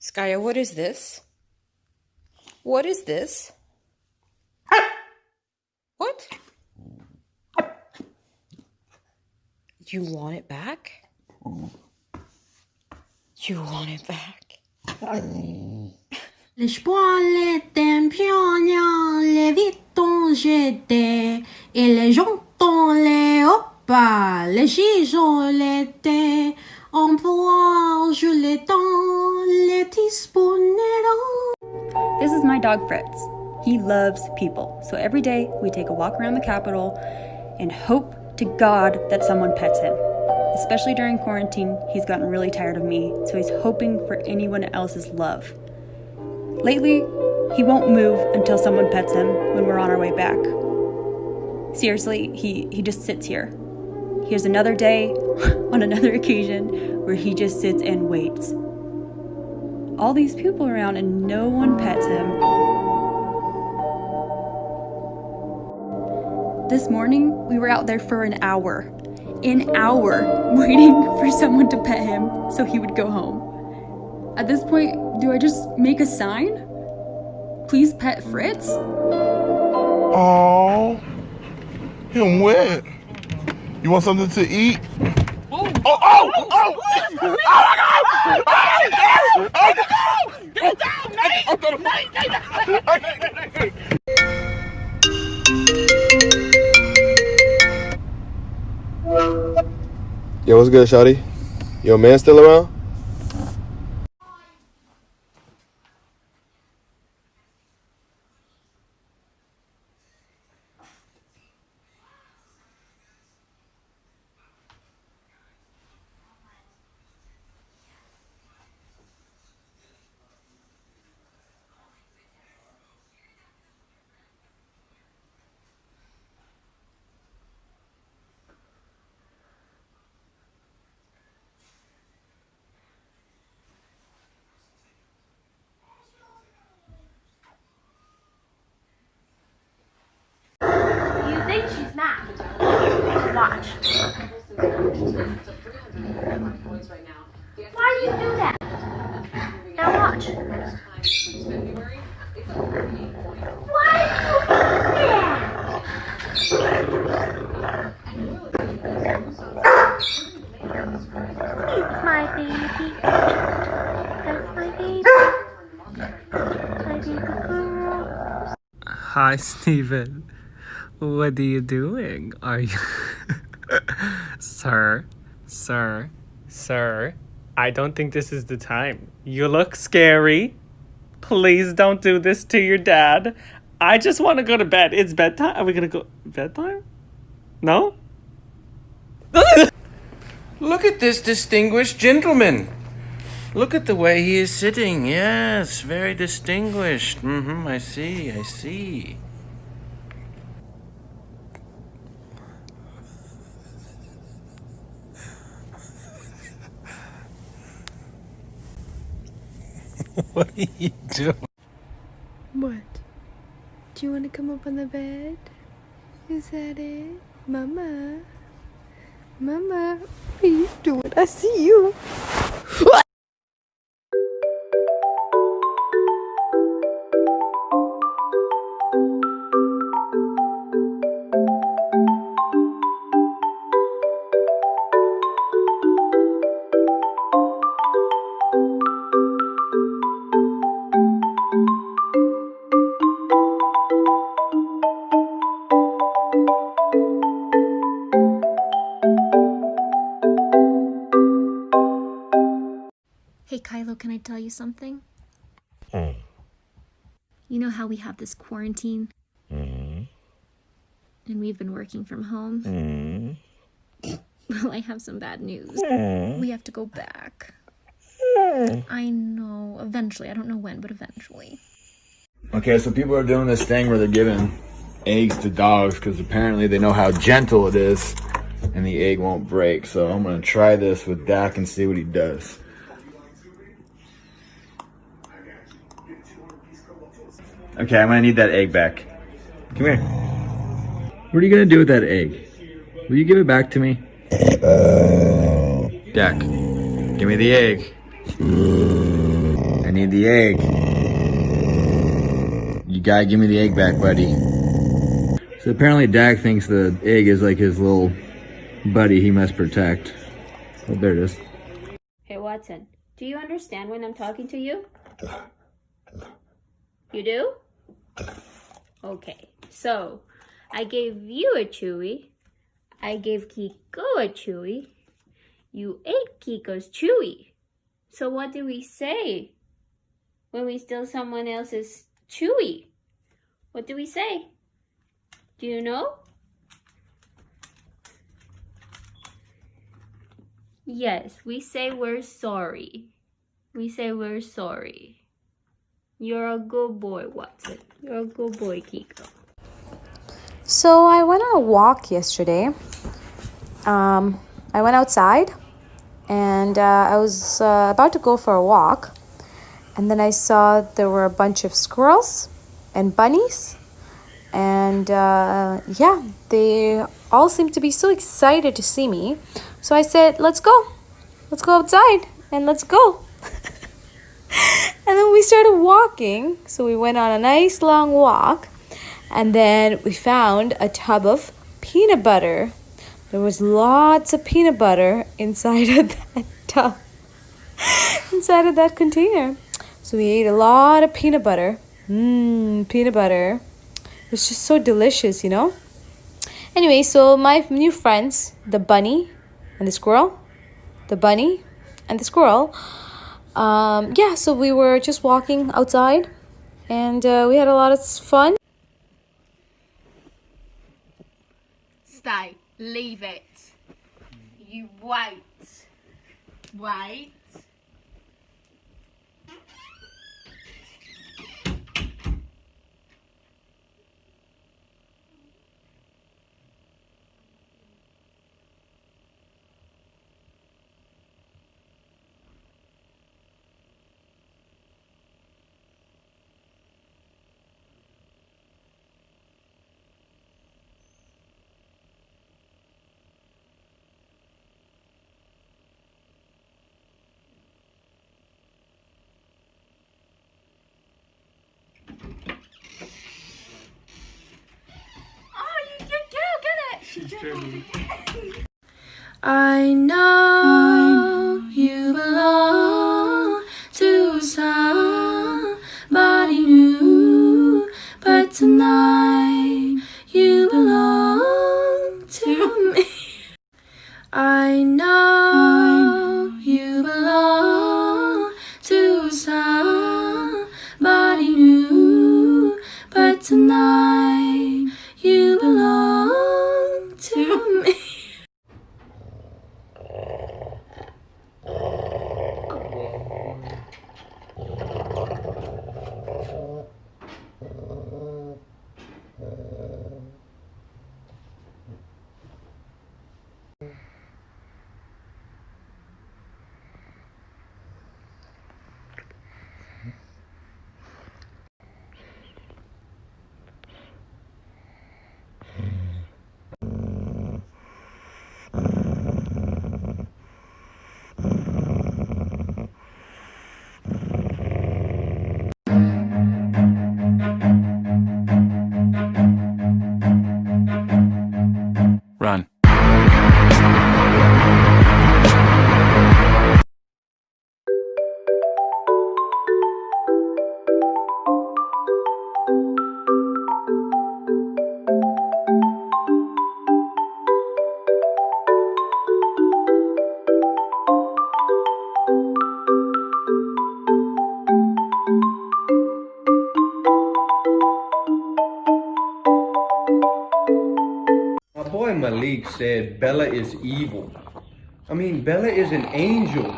Skya, what is this? What is this? What? You want it back? You want it back? Les poils étaient pignons, les vitons j'étais, et les jantons les opas, les gisons l'étaient, en poire je les temps, les tisponnerons. This is my dog Fritz. He loves people. So every day we take a walk around the Capitol and hope to God that someone pets him. Especially during quarantine, he's gotten really tired of me, so he's hoping for anyone else's love. Lately, he won't move until someone pets him when we're on our way back. Seriously, he just sits here. Here's another day, on another occasion, where he just sits and waits. All these people around and no one pets him. This morning, we were out there for an hour, waiting for someone to pet him so he would go home. At this point, do I just make a sign? Please pet Fritz? Oh, him wet. You want something to eat? Oh my God! Get down, Nate! Yo, what's good, shawty? Yo, man still around? You think she's mad? Watch. Why do you do that? Now watch. Why do you do that? It's my baby. That's my baby. My baby girl. Hi, Steven. What are you doing? Are you... Sir, I don't think this is the time. You look scary. Please don't do this to your dad. I just want to go to bed. It's bedtime. Are we going to go... Bedtime? No? Look at this distinguished gentleman. Look at the way he is sitting. Yes, very distinguished. I see. What are you doing? What? Do you want to come up on the bed? Is that it? Mama? Mama, what are you doing? I see you. Hey Kylo, can I tell you something? You know how we have this quarantine? And we've been working from home? Well, I have some bad news. We have to go back. I know, eventually. I don't know when, but eventually. Okay, so people are doing this thing where they're giving eggs to dogs because apparently they know how gentle it is and the egg won't break. So I'm going to try this with Dak and see what he does. Okay, I'm gonna need that egg back. Come here. What are you gonna do with that egg? Will you give it back to me? Dak, give me the egg. I need the egg. You gotta give me the egg back, buddy. So apparently Dak thinks the egg is like his little buddy he must protect. Oh, there it is. Hey, Watson, do you understand when I'm talking to you? You do? Okay, so I gave you a Chewy. I gave Kiko a Chewy. You ate Kiko's Chewy. So what do we say when we steal someone else's Chewy? What do we say? Do you know? Yes, we say we're sorry. We say we're sorry. You're a good boy, Watson. You're a good boy, Kiko. So I went on a walk yesterday. I went outside and I was about to go for a walk. And then I saw there were a bunch of squirrels and bunnies. And yeah, they all seemed to be so excited to see me. So I said, let's go. Let's go outside and let's go. And then we started walking. So we went on a nice long walk. And then we found a tub of peanut butter. There was lots of peanut butter inside of that tub, inside of that container. So we ate a lot of peanut butter. Peanut butter. It was just so delicious, you know? Anyway, so my new friends, the bunny and the squirrel, the bunny and the squirrel, yeah, so we were just walking outside and we had a lot of fun. Stay. Leave it. You wait. Wait. I know you belong to somebody new, but tonight you belong to me. I know you belong to somebody new, but tonight you belong to me. Run. My boy Malik said Bella is evil. I mean, Bella is an angel.